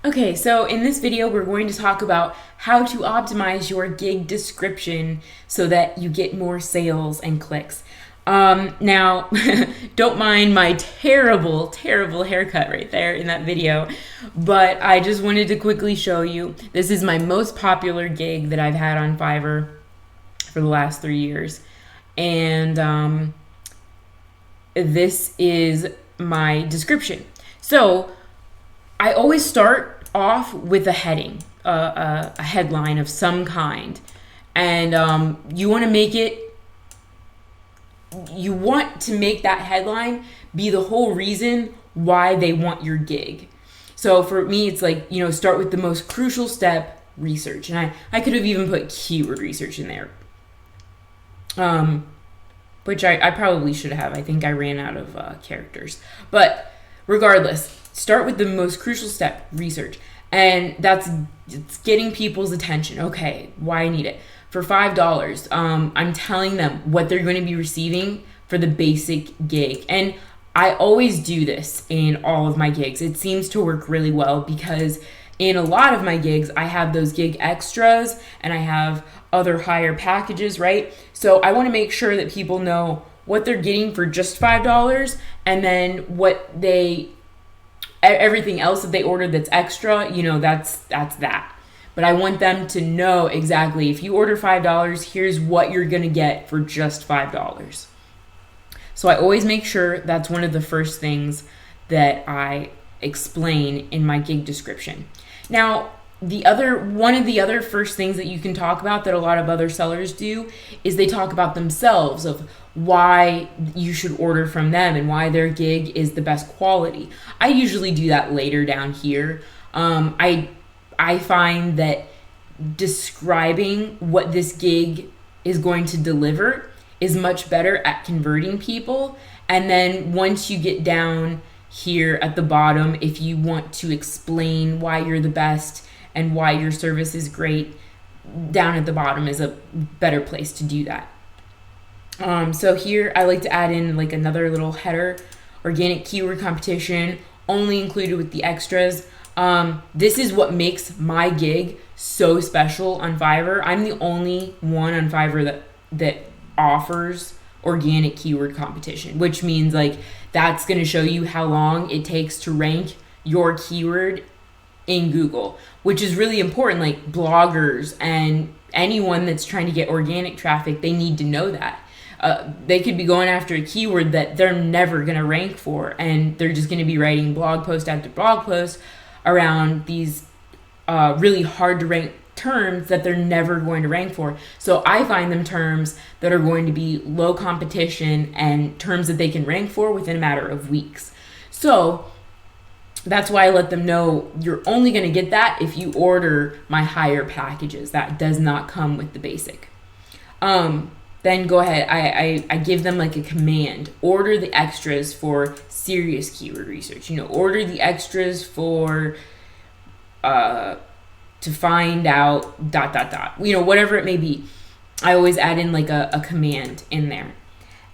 Okay, so in this video, we're going to talk about how to optimize your gig description so that you get more sales and clicks. Now, don't mind my terrible, terrible haircut right there in that video, but I just wanted to quickly show you. This is my most popular gig that I've had on Fiverr for the last 3 years. And this is my description. So I always start off with a heading, a headline of some kind. And you want to make that headline be the whole reason why they want your gig. So for me, it's like, start with the most crucial step, research. And I could have even put keyword research in there. Which I probably should have. I think I ran out of characters. But regardless, start with the most crucial step, research. And it's getting people's attention. Okay, why I need it. For $5, I'm telling them what they're going to be receiving for the basic gig. And I always do this in all of my gigs. It seems to work really well because in a lot of my gigs, I have those gig extras and I have other higher packages, right? So I want to make sure that people know what they're getting for just $5 and then everything else that they ordered that's extra, that's that. But I want them to know exactly, if you order $5, here's what you're going to get for just $5. So I always make sure that's one of the first things that I explain in my gig description. Now, one of the other first things that you can talk about that a lot of other sellers do is they talk about themselves, of why you should order from them and why their gig is the best quality. I usually do that later down here. I find that describing what this gig is going to deliver is much better at converting people. And then once you get down here at the bottom, if you want to explain why you're the best and why your service is great, down at the bottom is a better place to do that. So here I like to add in like another little header, organic keyword competition, only included with the extras. This is what makes my gig so special on Fiverr. I'm the only one on Fiverr that offers organic keyword competition, which means like that's going to show you how long it takes to rank your keyword in Google, which is really important. Like bloggers and anyone that's trying to get organic traffic, they need to know that. They could be going after a keyword that they're never going to rank for, and they're just going to be writing blog post after blog post around these really hard to rank terms that they're never going to rank for. So I find them terms that are going to be low competition and terms that they can rank for within a matter of weeks. So that's why I let them know you're only going to get that if you order my higher packages. That does not come with the basic. Then go ahead. I give them like a command. Order the extras for serious keyword research. Order the extras for to find out ... whatever it may be. I always add in like a command in there.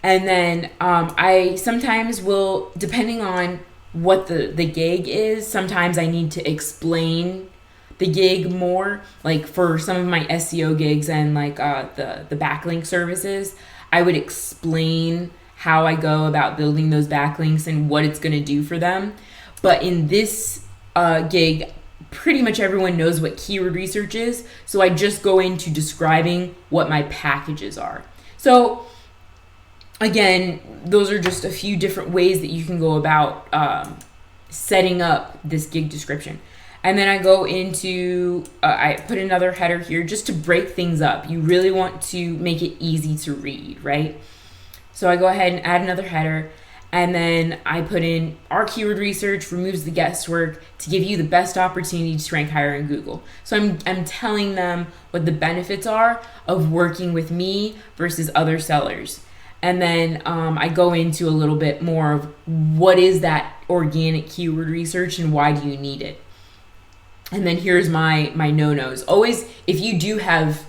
And then I sometimes will, depending on what the gig is, sometimes I need to explain the gig more. Like for some of my SEO gigs and like the backlink services, I would explain how I go about building those backlinks and what it's going to do for them. But in this gig, pretty much everyone knows what keyword research is, so I just go into describing what my packages are. So again, those are just a few different ways that you can go about setting up this gig description. And then I go into, I put another header here just to break things up. You really want to make it easy to read, right? So I go ahead and add another header, and then I put in our keyword research removes the guesswork to give you the best opportunity to rank higher in Google. So I'm telling them what the benefits are of working with me versus other sellers. And then I go into a little bit more of what is that organic keyword research and why do you need it. And then here's my no-nos. Always, if you do have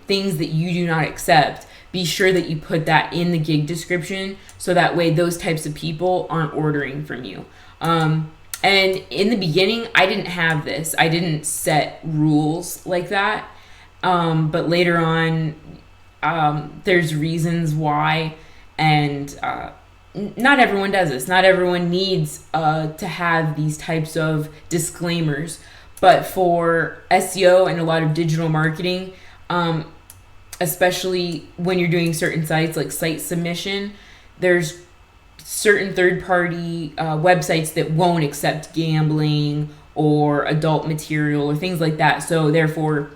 things that you do not accept, be sure that you put that in the gig description so that way those types of people aren't ordering from you. And in the beginning, I didn't have this. I didn't set rules like that. But later on, there's reasons why, and not everyone does this. Not everyone needs to have these types of disclaimers. But for SEO and a lot of digital marketing, especially when you're doing certain sites like site submission, there's certain third-party websites that won't accept gambling or adult material or things like that. So therefore,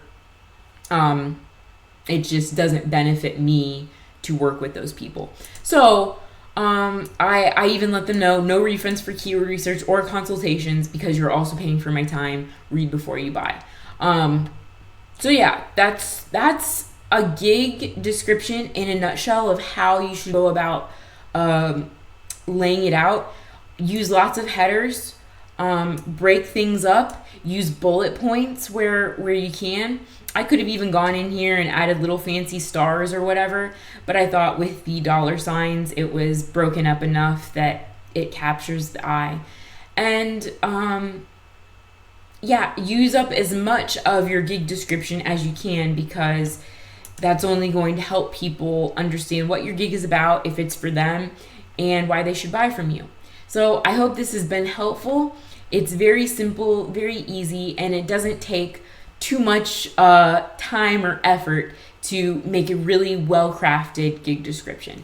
it just doesn't benefit me to work with those people. So I even let them know no refunds for keyword research or consultations because you're also paying for my time. Read before you buy. So yeah, that's a gig description in a nutshell of how you should go about laying it out. Use lots of headers, break things up, use bullet points where you can. I could have even gone in here and added little fancy stars or whatever, but I thought with the dollar signs it was broken up enough that it captures the eye. And use up as much of your gig description as you can, because that's only going to help people understand what your gig is about, if it's for them, and why they should buy from you. So I hope this has been helpful. It's very simple, very easy, and it doesn't take too much time or effort to make a really well-crafted gig description.